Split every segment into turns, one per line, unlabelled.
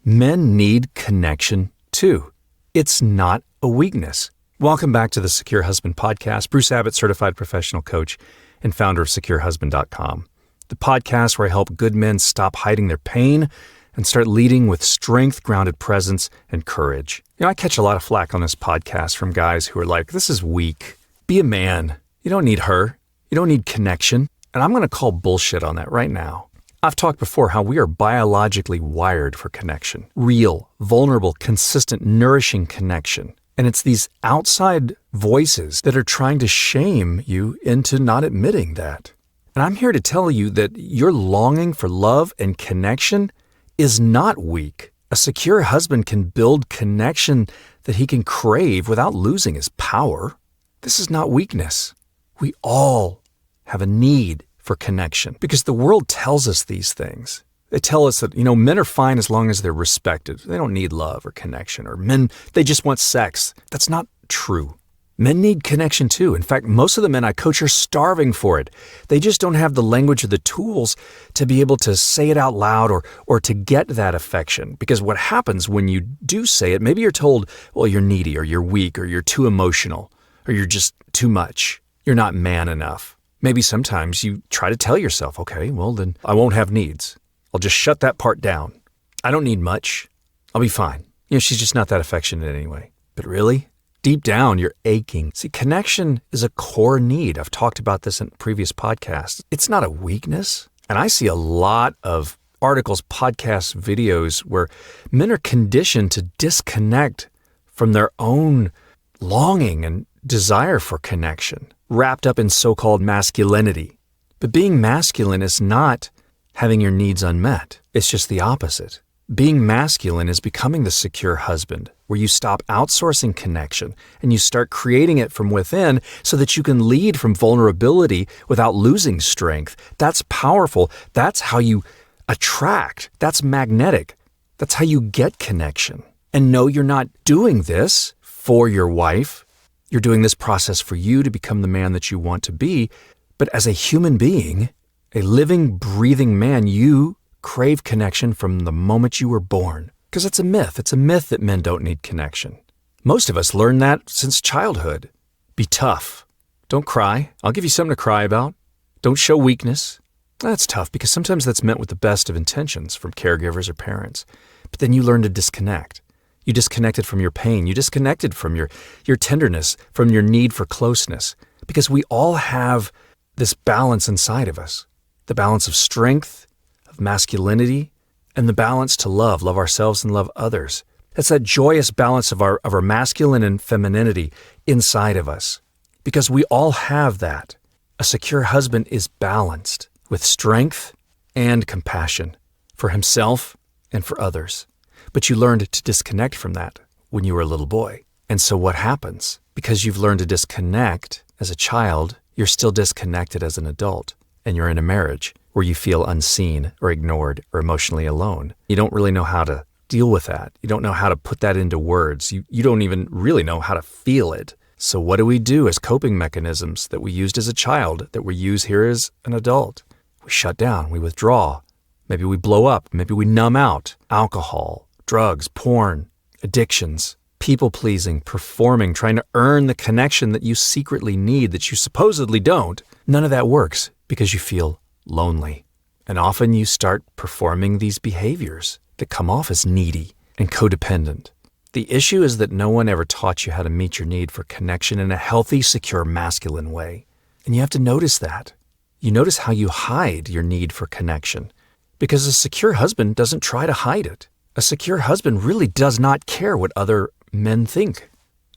Men need connection too. It's not a weakness. Welcome back to the Secure Husband Podcast. Bruce Abbott, certified professional coach and founder of SecureHusband.com. The podcast where I help good men stop hiding their pain and start leading with strength, grounded presence, and courage. I catch a lot of flack on this podcast from guys who are like, this is weak. Be a man. You don't need her. You don't need connection. And I'm going to call bullshit on that right now. I've talked before how we are biologically wired for connection. Real, vulnerable, consistent, nourishing connection. And it's these outside voices that are trying to shame you into not admitting that. And I'm here to tell you that your longing for love and connection is not weak. A secure husband can build connection that he can crave without losing his power. This is not weakness. We all have a need for connection because the world tells us these things. They tell us that, men are fine as long as they're respected. They don't need love or connection, or men, they just want sex. That's not true. Men need connection too. In fact, most of the men I coach are starving for it. They just don't have the language or the tools to be able to say it out loud or to get that affection. Because what happens when you do say it, maybe you're told, well, you're needy or you're weak or you're too emotional or you're just too much. You're not man enough. Maybe sometimes you try to tell yourself, okay, well, then I won't have needs. I'll just shut that part down. I don't need much. I'll be fine. She's just not that affectionate anyway. But really, deep down, you're aching. See, connection is a core need. I've talked about this in previous podcasts. It's not a weakness. And I see a lot of articles, podcasts, videos where men are conditioned to disconnect from their own longing and desire for connection, wrapped up in so-called masculinity. But being masculine is not having your needs unmet. It's just the opposite. Being masculine is becoming the secure husband, where you stop outsourcing connection and you start creating it from within so that you can lead from vulnerability without losing strength. That's powerful. That's how you attract. That's magnetic. That's how you get connection. And no, you're not doing this for your wife. You're doing this process for you to become the man that you want to be. But as a human being, a living, breathing man, you crave connection from the moment you were born. Because it's a myth. It's a myth that men don't need connection. Most of us learn that since childhood. Be tough. Don't cry. I'll give you something to cry about. Don't show weakness. That's tough because sometimes that's meant with the best of intentions from caregivers or parents. But then you learn to disconnect. You disconnected from your pain. You disconnected from your tenderness, from your need for closeness. Because we all have this balance inside of us. The balance of strength, of masculinity, and the balance to love ourselves and love others. That's that joyous balance of our masculine and femininity inside of us. Because we all have that. A secure husband is balanced with strength and compassion for himself and for others. But you learned to disconnect from that when you were a little boy. And so what happens? Because you've learned to disconnect as a child, you're still disconnected as an adult. And you're in a marriage where you feel unseen or ignored or emotionally alone. You don't really know how to deal with that. You don't know how to put that into words. You don't even really know how to feel it. So what do we do as coping mechanisms that we used as a child that we use here as an adult? We shut down. We withdraw. Maybe we blow up. Maybe we numb out. Alcohol, drugs, porn, addictions, people-pleasing, performing, trying to earn the connection that you secretly need that you supposedly don't. None of that works. Because you feel lonely. And often you start performing these behaviors that come off as needy and codependent. The issue is that no one ever taught you how to meet your need for connection in a healthy, secure, masculine way. And you have to notice that. You notice how you hide your need for connection. Because a secure husband doesn't try to hide it. A secure husband really does not care what other men think.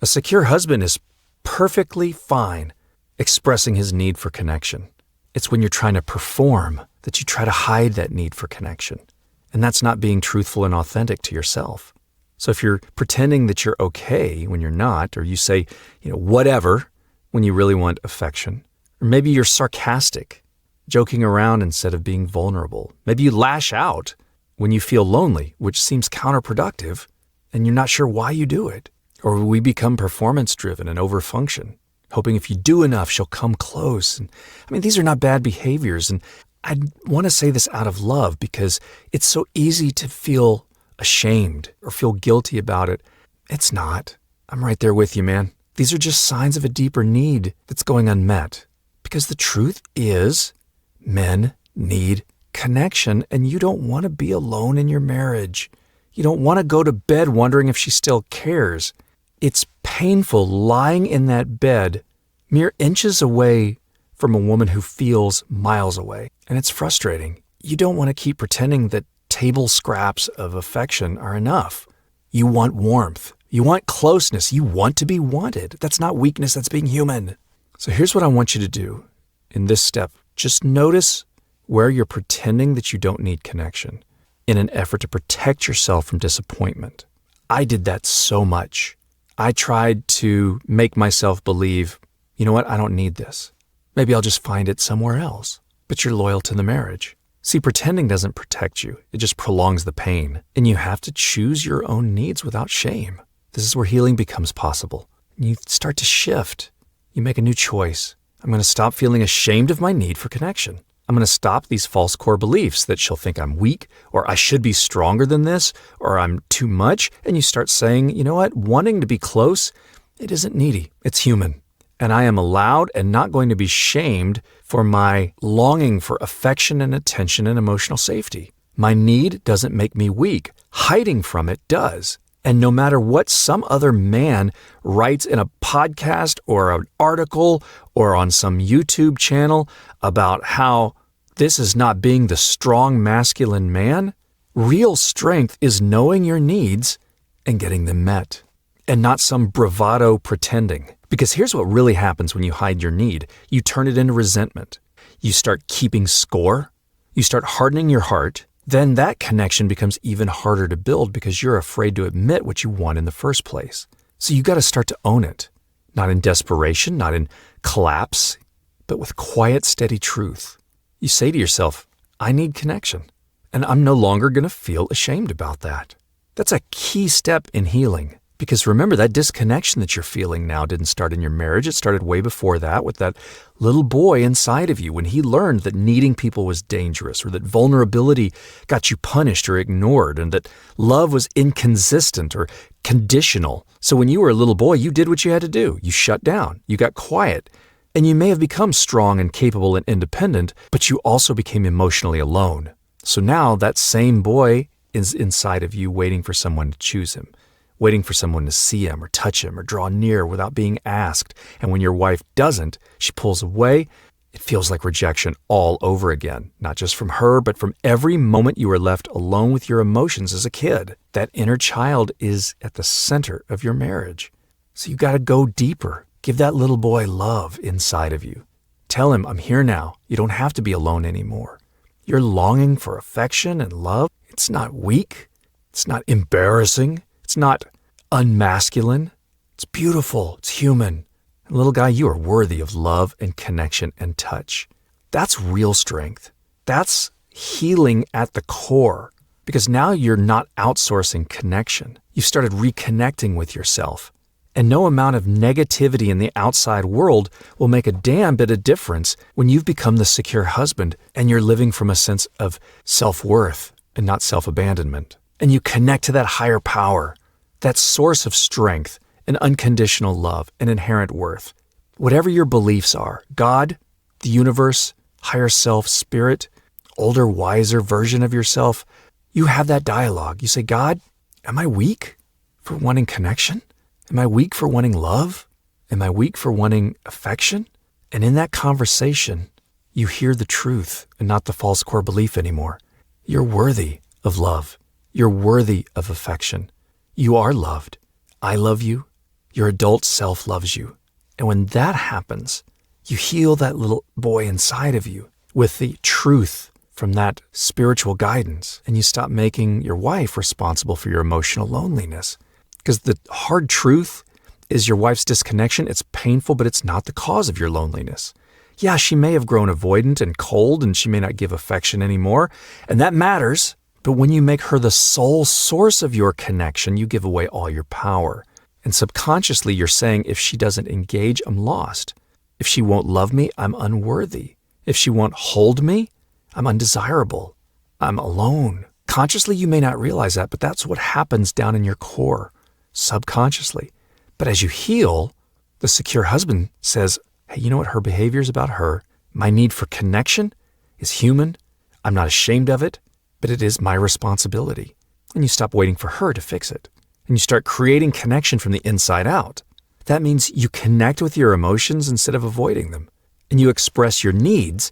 A secure husband is perfectly fine expressing his need for connection. It's when you're trying to perform that you try to hide that need for connection. And that's not being truthful and authentic to yourself. So if you're pretending that you're okay when you're not, or you say, whatever, when you really want affection, or maybe you're sarcastic, joking around instead of being vulnerable. Maybe you lash out when you feel lonely, which seems counterproductive, and you're not sure why you do it. Or we become performance-driven and overfunction, hoping if you do enough, she'll come close. And these are not bad behaviors. And I want to say this out of love because it's so easy to feel ashamed or feel guilty about it. It's not. I'm right there with you, man. These are just signs of a deeper need that's going unmet. Because the truth is, men need connection, and you don't want to be alone in your marriage. You don't want to go to bed wondering if she still cares. It's painful lying in that bed mere inches away from a woman who feels miles away. And it's frustrating. You don't want to keep pretending that table scraps of affection are enough. You want warmth. You want closeness. You want to be wanted. That's not weakness. That's being human. So here's what I want you to do in this step. Just notice where you're pretending that you don't need connection in an effort to protect yourself from disappointment. I did that so much. I tried to make myself believe, you know what, I don't need this. Maybe I'll just find it somewhere else. But you're loyal to the marriage. See, pretending doesn't protect you. It just prolongs the pain. And you have to choose your own needs without shame. This is where healing becomes possible. And you start to shift. You make a new choice. I'm going to stop feeling ashamed of my need for connection. I'm going to stop these false core beliefs that she'll think I'm weak, or I should be stronger than this, or I'm too much. And you start saying, you know what, wanting to be close, it isn't needy. It's human. And I am allowed and not going to be shamed for my longing for affection and attention and emotional safety. My need doesn't make me weak. Hiding from it does. And no matter what some other man writes in a podcast or an article or on some YouTube channel about how this is not being the strong masculine man, real strength is knowing your needs and getting them met, and not some bravado pretending. Because here's what really happens when you hide your need. You turn it into resentment. You start keeping score. You start hardening your heart. Then that connection becomes even harder to build because you're afraid to admit what you want in the first place. So you got to start to own it. Not in desperation, not in collapse, but with quiet, steady truth. You say to yourself, I need connection, and I'm no longer going to feel ashamed about that. That's a key step in healing. Because remember, that disconnection that you're feeling now didn't start in your marriage. It started way before that with that little boy inside of you when he learned that needing people was dangerous, or that vulnerability got you punished or ignored, and that love was inconsistent or conditional. So when you were a little boy, you did what you had to do. You shut down. You got quiet. And you may have become strong and capable and independent, but you also became emotionally alone. So now that same boy is inside of you waiting for someone to choose him, waiting for someone to see him or touch him or draw near without being asked. And when your wife doesn't, she pulls away. It feels like rejection all over again, not just from her, but from every moment you were left alone with your emotions as a kid. That inner child is at the center of your marriage. So you got to go deeper. Give that little boy love inside of you. Tell him, I'm here now. You don't have to be alone anymore. You're longing for affection and love. It's not weak. It's not embarrassing. It's not unmasculine. It's beautiful. It's human. And little guy, you are worthy of love and connection and touch. That's real strength. That's healing at the core. Because now you're not outsourcing connection. You started reconnecting with yourself. And no amount of negativity in the outside world will make a damn bit of difference when you've become the secure husband and you're living from a sense of self-worth and not self-abandonment. And you connect to that higher power, that source of strength and unconditional love and inherent worth. Whatever your beliefs are, God, the universe, higher self, spirit, older, wiser version of yourself, you have that dialogue. You say, God, am I weak for wanting connection? Am I weak for wanting love? Am I weak for wanting affection? And in that conversation, you hear the truth and not the false core belief anymore. You're worthy of love. You're worthy of affection. You are loved. I love you. Your adult self loves you. And when that happens, you heal that little boy inside of you with the truth from that spiritual guidance. And you stop making your wife responsible for your emotional loneliness. Because the hard truth is your wife's disconnection. It's painful, but it's not the cause of your loneliness. Yeah, she may have grown avoidant and cold, and she may not give affection anymore, and that matters. But when you make her the sole source of your connection, you give away all your power. And subconsciously, you're saying, if she doesn't engage, I'm lost. If she won't love me, I'm unworthy. If she won't hold me, I'm undesirable. I'm alone. Consciously, you may not realize that, but that's what happens down in your core, subconsciously. But as you heal, the secure husband says, hey, you know what her behavior is about her? My need for connection is human. I'm not ashamed of it, but it is my responsibility. And you stop waiting for her to fix it. And you start creating connection from the inside out. That means you connect with your emotions instead of avoiding them. And you express your needs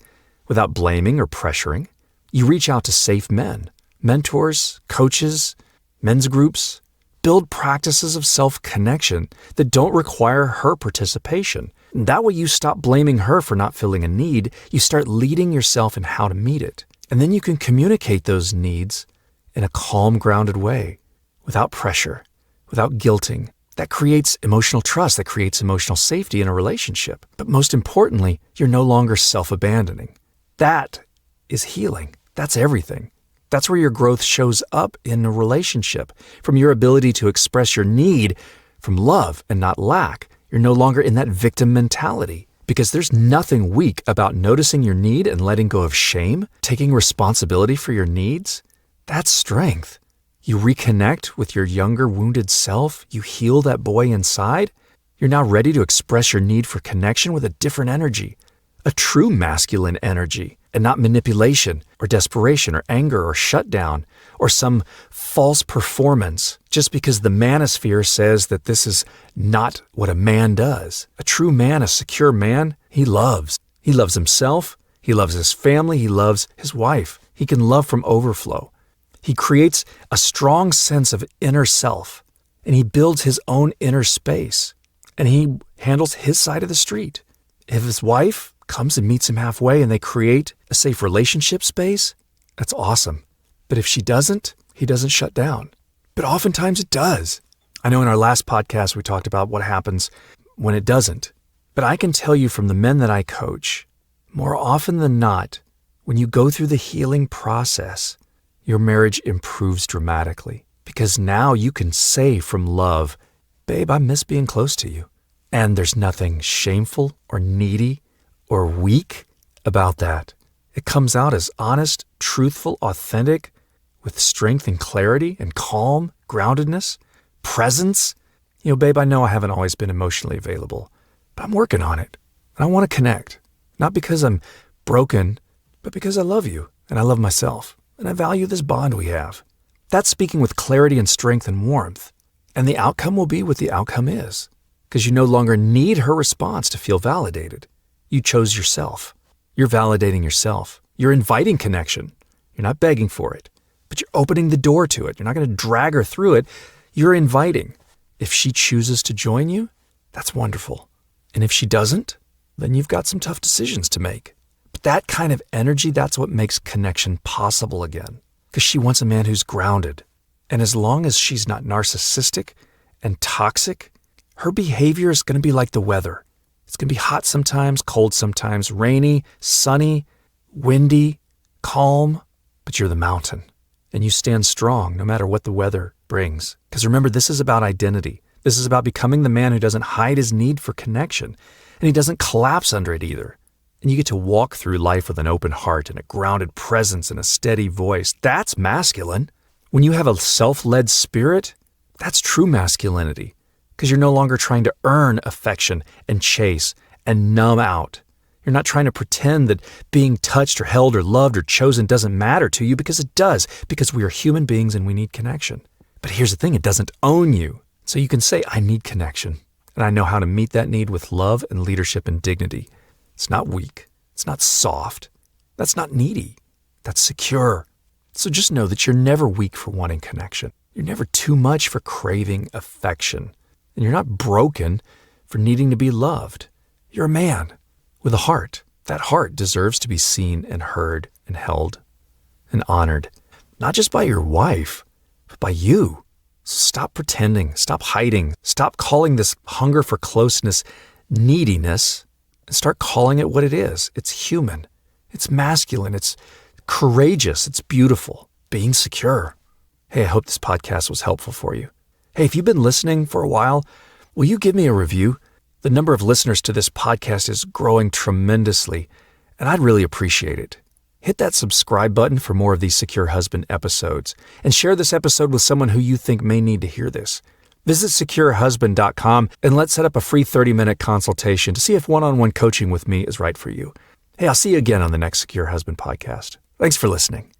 without blaming or pressuring. You reach out to safe men, mentors, coaches, men's groups. Build practices of self-connection that don't require her participation. And that way you stop blaming her for not filling a need. You start leading yourself in how to meet it. And then you can communicate those needs in a calm, grounded way, without pressure, without guilting. That creates emotional trust, that creates emotional safety in a relationship. But most importantly, you're no longer self-abandoning. That is healing. That's everything. That's where your growth shows up in a relationship, from your ability to express your need from love and not lack. You're no longer in that victim mentality, because there's nothing weak about noticing your need and letting go of shame, taking responsibility for your needs. That's strength. You reconnect with your younger wounded self. You heal that boy inside. You're now ready to express your need for connection with a different energy, a true masculine energy, and not manipulation or desperation or anger or shutdown or some false performance just because the manosphere says that this is not what a man does. A true man, a secure man, he loves. He loves himself. He loves his family. He loves his wife. He can love from overflow. He creates a strong sense of inner self, and he builds his own inner space, and he handles his side of the street. If his wife comes and meets him halfway and they create a safe relationship space, that's awesome. But if she doesn't, he doesn't shut down. But oftentimes it does. I know in our last podcast we talked about what happens when it doesn't. But I can tell you from the men that I coach, more often than not, when you go through the healing process, your marriage improves dramatically. Because now you can say from love, babe, I miss being close to you. And there's nothing shameful or needy or weak about that. It comes out as honest, truthful, authentic, with strength and clarity and calm, groundedness, presence. You know, babe, I know I haven't always been emotionally available, but I'm working on it. And I want to connect, not because I'm broken, but because I love you and I love myself and I value this bond we have. That's speaking with clarity and strength and warmth. And the outcome will be what the outcome is, because you no longer need her response to feel validated. You chose yourself. You're validating yourself. You're inviting connection. You're not begging for it, but you're opening the door to it. You're not going to drag her through it. You're inviting. If she chooses to join you, that's wonderful. And if she doesn't, then you've got some tough decisions to make. But that kind of energy, that's what makes connection possible again, because she wants a man who's grounded. And as long as she's not narcissistic and toxic, her behavior is going to be like the weather. It's going to be hot sometimes, cold sometimes, rainy, sunny, windy, calm, but you're the mountain. And you stand strong no matter what the weather brings. Because remember, this is about identity. This is about becoming the man who doesn't hide his need for connection. And he doesn't collapse under it either. And you get to walk through life with an open heart and a grounded presence and a steady voice. That's masculine. When you have a self-led spirit, that's true masculinity. Because you're no longer trying to earn affection and chase and numb out. You're not trying to pretend that being touched or held or loved or chosen doesn't matter to you, because it does, because we are human beings and we need connection. But here's the thing, it doesn't own you. So you can say, I need connection, and I know how to meet that need with love and leadership and dignity. It's not weak. It's not soft. That's not needy. That's secure. So just know that you're never weak for wanting connection. You're never too much for craving affection. And you're not broken for needing to be loved. You're a man with a heart. That heart deserves to be seen and heard and held and honored, not just by your wife, but by you. So stop pretending, stop hiding, stop calling this hunger for closeness neediness, and start calling it what it is. It's human. It's masculine. It's courageous. It's beautiful. Being secure. Hey, I hope this podcast was helpful for you. Hey, if you've been listening for a while, will you give me a review? The number of listeners to this podcast is growing tremendously, and I'd really appreciate it. Hit that subscribe button for more of these Secure Husband episodes, and share this episode with someone who you think may need to hear this. Visit securehusband.com and let's set up a free 30-minute consultation to see if one-on-one coaching with me is right for you. Hey, I'll see you again on the next Secure Husband podcast. Thanks for listening.